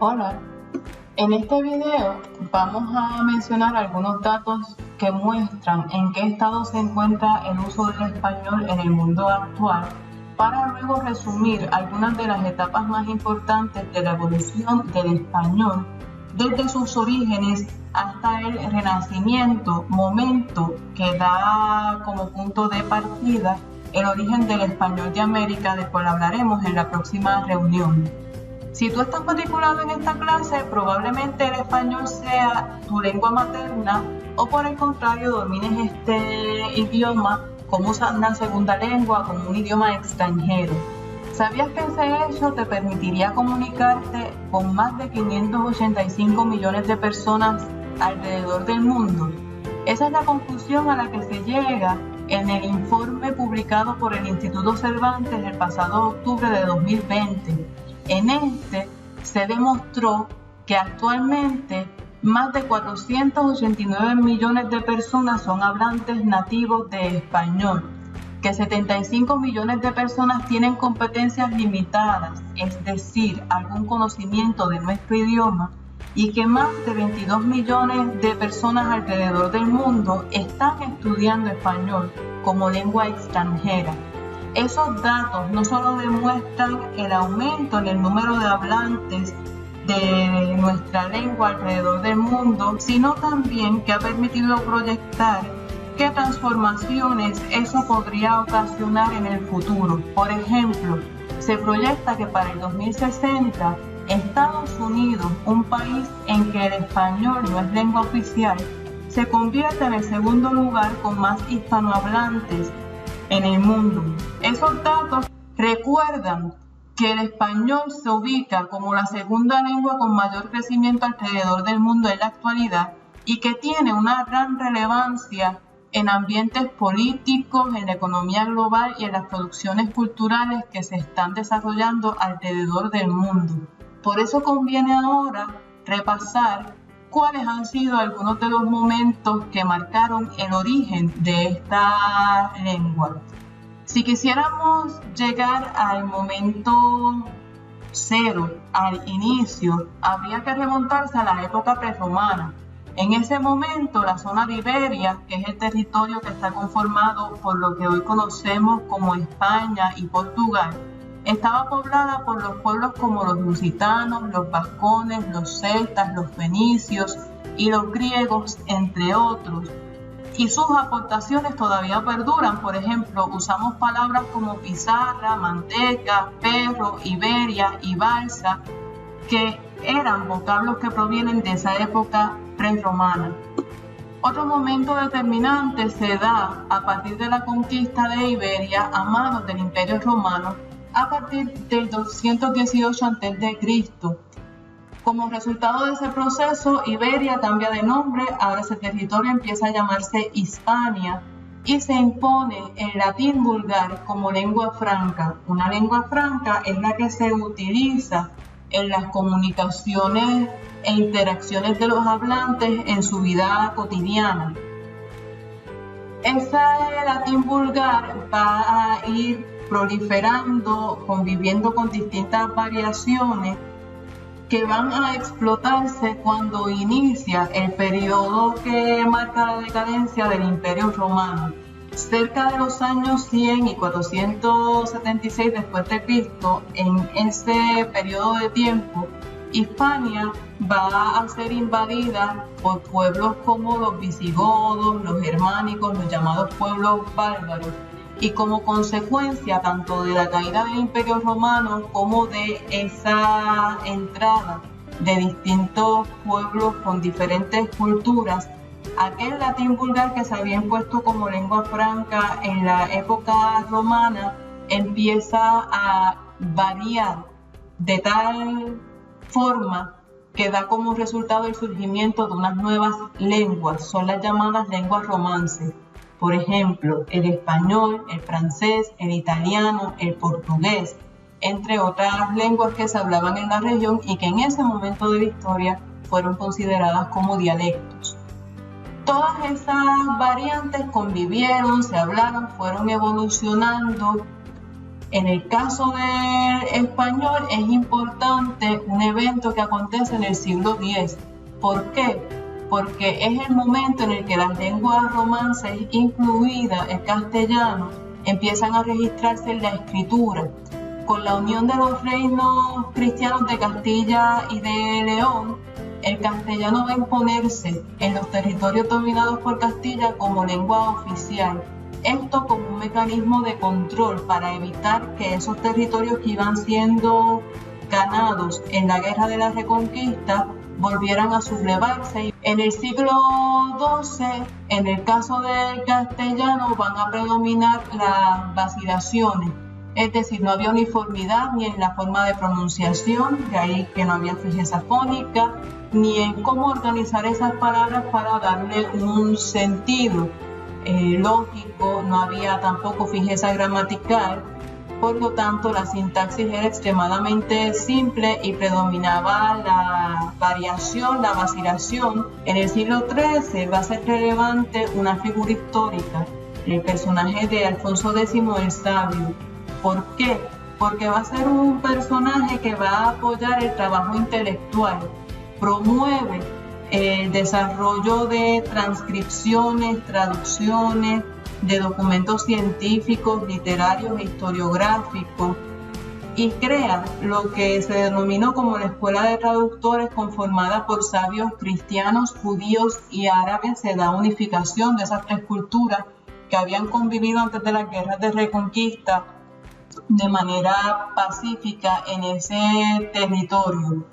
Hola, en este video vamos a mencionar algunos datos que muestran en qué estado se encuentra el uso del español en el mundo actual, para luego resumir algunas de las etapas más importantes de la evolución del español desde sus orígenes hasta el Renacimiento, momento que da como punto de partida el origen del español de América, del cual hablaremos en la próxima reunión. Si tú estás matriculado en esta clase, probablemente el español sea tu lengua materna o por el contrario domines este idioma como una segunda lengua, como un idioma extranjero. ¿Sabías que ese hecho te permitiría comunicarte con más de 585 millones de personas alrededor del mundo? Esa es la conclusión a la que se llega en el informe publicado por el Instituto Cervantes el pasado octubre de 2020. En este se demostró que actualmente más de 489 millones de personas son hablantes nativos de español, que 75 millones de personas tienen competencias limitadas, es decir, algún conocimiento de nuestro idioma, y que más de 22 millones de personas alrededor del mundo están estudiando español como lengua extranjera. Esos datos no solo demuestran el aumento en el número de hablantes de nuestra lengua alrededor del mundo, sino también que ha permitido proyectar qué transformaciones eso podría ocasionar en el futuro. Por ejemplo, se proyecta que para el 2060 Estados Unidos, un país en que el español no es lengua oficial, se convierte en el segundo lugar con más hispanohablantes en el mundo. Esos datos recuerdan que el español se ubica como la segunda lengua con mayor crecimiento alrededor del mundo en la actualidad y que tiene una gran relevancia en ambientes políticos, en la economía global y en las producciones culturales que se están desarrollando alrededor del mundo. Por eso conviene ahora repasar cuáles han sido algunos de los momentos que marcaron el origen de esta lengua. Si quisiéramos llegar al momento cero, al inicio, habría que remontarse a la época prerromana. En ese momento, la zona de Iberia, que es el territorio que está conformado por lo que hoy conocemos como España y Portugal, estaba poblada por los pueblos como los lusitanos, los vascones, los celtas, los fenicios y los griegos, entre otros. Y sus aportaciones todavía perduran. Por ejemplo, usamos palabras como pizarra, manteca, perro, Iberia y balsa, que eran vocablos que provienen de esa época prerromana. Otro momento determinante se da a partir de la conquista de Iberia a manos del Imperio Romano a partir del 218 a.C. Como resultado de ese proceso, Iberia cambia de nombre, ahora ese territorio empieza a llamarse Hispania y se impone el latín vulgar como lengua franca. Una lengua franca es la que se utiliza en las comunicaciones e interacciones de los hablantes en su vida cotidiana. Ese latín vulgar va a ir proliferando, conviviendo con distintas variaciones que van a explotarse cuando inicia el periodo que marca la decadencia del Imperio Romano. Cerca de los años 100 y 476 después de Cristo, en ese periodo de tiempo, Hispania va a ser invadida por pueblos como los visigodos, los germánicos, los llamados pueblos bárbaros, y como consecuencia tanto de la caída del Imperio Romano como de esa entrada de distintos pueblos con diferentes culturas, aquel latín vulgar que se había impuesto como lengua franca en la época romana empieza a variar de tal forma que da como resultado el surgimiento de unas nuevas lenguas, son las llamadas lenguas romances. Por ejemplo, el español, el francés, el italiano, el portugués, entre otras lenguas que se hablaban en la región y que en ese momento de la historia fueron consideradas como dialectos. Todas esas variantes convivieron, se hablaron, fueron evolucionando En el caso del español es importante un evento que acontece en el siglo X. ¿Por qué? Porque es el momento en el que las lenguas romances, incluida el castellano, empiezan a registrarse en la escritura. Con la unión de los reinos cristianos de Castilla y de León, el castellano va a imponerse en los territorios dominados por Castilla como lengua oficial. Esto como un mecanismo de control para evitar que esos territorios que iban siendo ganados en la Guerra de la Reconquista volvieran a sublevarse. En el siglo XII, en el caso del castellano, van a predominar las vacilaciones. Es decir, no había uniformidad ni en la forma de pronunciación, de ahí que no había fijeza fónica, ni en cómo organizar esas palabras para darle un sentido lógico, no había tampoco fijeza gramatical, por lo tanto la sintaxis era extremadamente simple y predominaba la variación, la vacilación. En el siglo XIII va a ser relevante una figura histórica, el personaje de Alfonso X el Sabio. ¿Por qué? Porque va a ser un personaje que va a apoyar el trabajo intelectual, promueve el desarrollo de transcripciones, traducciones, de documentos científicos, literarios e historiográficos, y crea lo que se denominó como la Escuela de Traductores, conformada por sabios cristianos, judíos y árabes. Se da unificación de esas tres culturas que habían convivido antes de las guerras de reconquista de manera pacífica en ese territorio.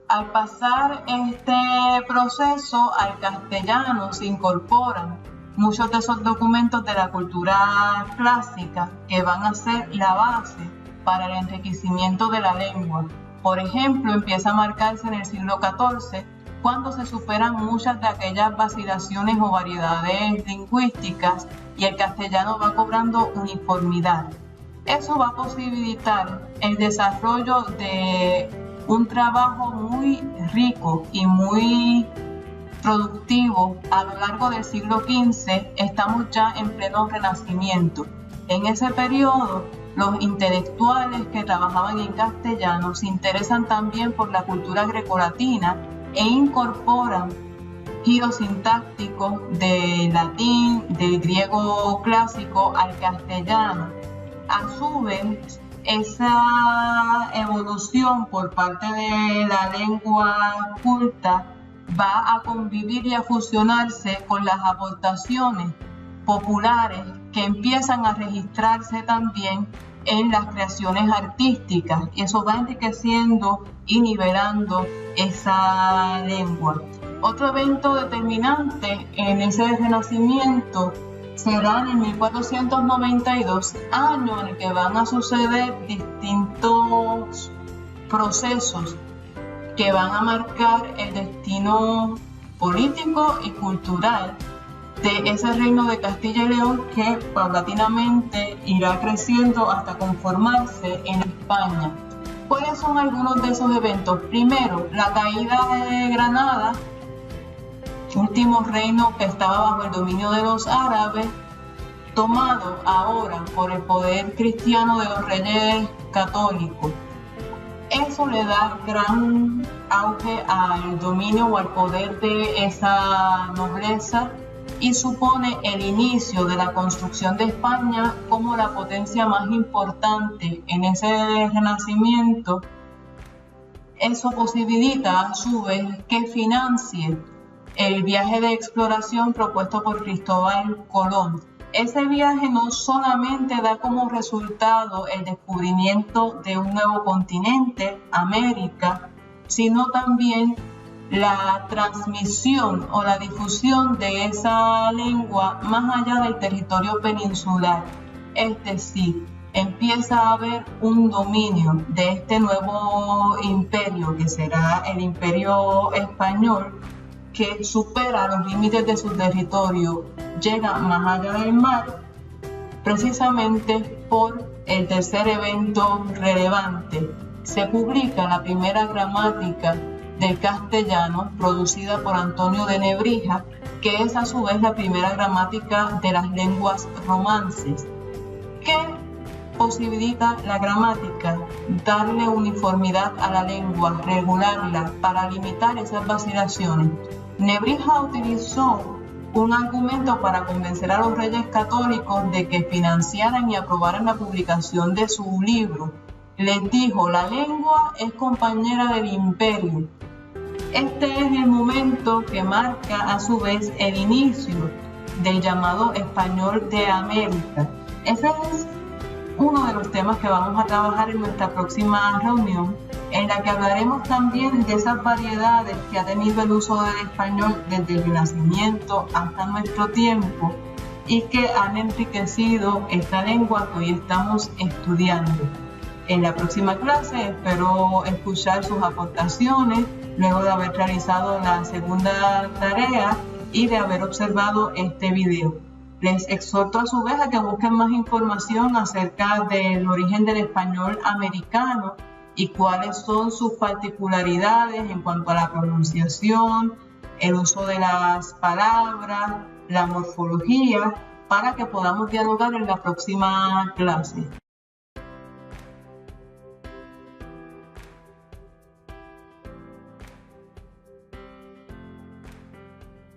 Al pasar este proceso al castellano se incorporan muchos de esos documentos de la cultura clásica que van a ser la base para el enriquecimiento de la lengua. Por ejemplo, empieza a marcarse en el siglo XIV, cuando se superan muchas de aquellas vacilaciones o variedades lingüísticas y el castellano va cobrando uniformidad. Eso va a posibilitar el desarrollo de un trabajo muy rico y muy productivo a lo largo del siglo XV. Estamos ya en pleno Renacimiento. En ese periodo, los intelectuales que trabajaban en castellano se interesan también por la cultura grecolatina e incorporan giros sintácticos del latín, del griego clásico al castellano. A su vez, esa evolución por parte de la lengua culta va a convivir y a fusionarse con las aportaciones populares que empiezan a registrarse también en las creaciones artísticas, y eso va enriqueciendo y nivelando esa lengua. Otro evento determinante en ese renacimiento será en el 1492, año en el que van a suceder distintos procesos que van a marcar el destino político y cultural de ese reino de Castilla y León, que paulatinamente irá creciendo hasta conformarse en España. ¿Cuáles son algunos de esos eventos? Primero, la caída de Granada, último reino que estaba bajo el dominio de los árabes, tomado ahora por el poder cristiano de los reyes católicos. Eso le da gran auge al dominio o al poder de esa nobleza y supone el inicio de la construcción de España como la potencia más importante en ese renacimiento. Eso posibilita a su vez que financie el viaje de exploración propuesto por Cristóbal Colón. Ese viaje no solamente da como resultado el descubrimiento de un nuevo continente, América, sino también la transmisión o la difusión de esa lengua más allá del territorio peninsular. Es decir, empieza a haber un dominio de este nuevo imperio, que será el Imperio Español, que supera los límites de su territorio, llega más allá del mar, precisamente por el tercer evento relevante. Se publica la primera gramática del castellano, producida por Antonio de Nebrija, que es a su vez la primera gramática de las lenguas romances, que posibilita la gramática, darle uniformidad a la lengua, regularla para limitar esas vacilaciones. Nebrija utilizó un argumento para convencer a los reyes católicos de que financiaran y aprobaran la publicación de su libro. Les dijo: la lengua es compañera del imperio. Este es el momento que marca a su vez el inicio del llamado español de América. Ese es uno de los temas que vamos a trabajar en nuestra próxima reunión, en la que hablaremos también de esas variedades que ha tenido el uso del español desde el Renacimiento hasta nuestro tiempo y que han enriquecido esta lengua que hoy estamos estudiando. En la próxima clase espero escuchar sus aportaciones luego de haber realizado la segunda tarea y de haber observado este video. Les exhorto a su vez a que busquen más información acerca del origen del español americano y cuáles son sus particularidades en cuanto a la pronunciación, el uso de las palabras, la morfología, para que podamos dialogar en la próxima clase.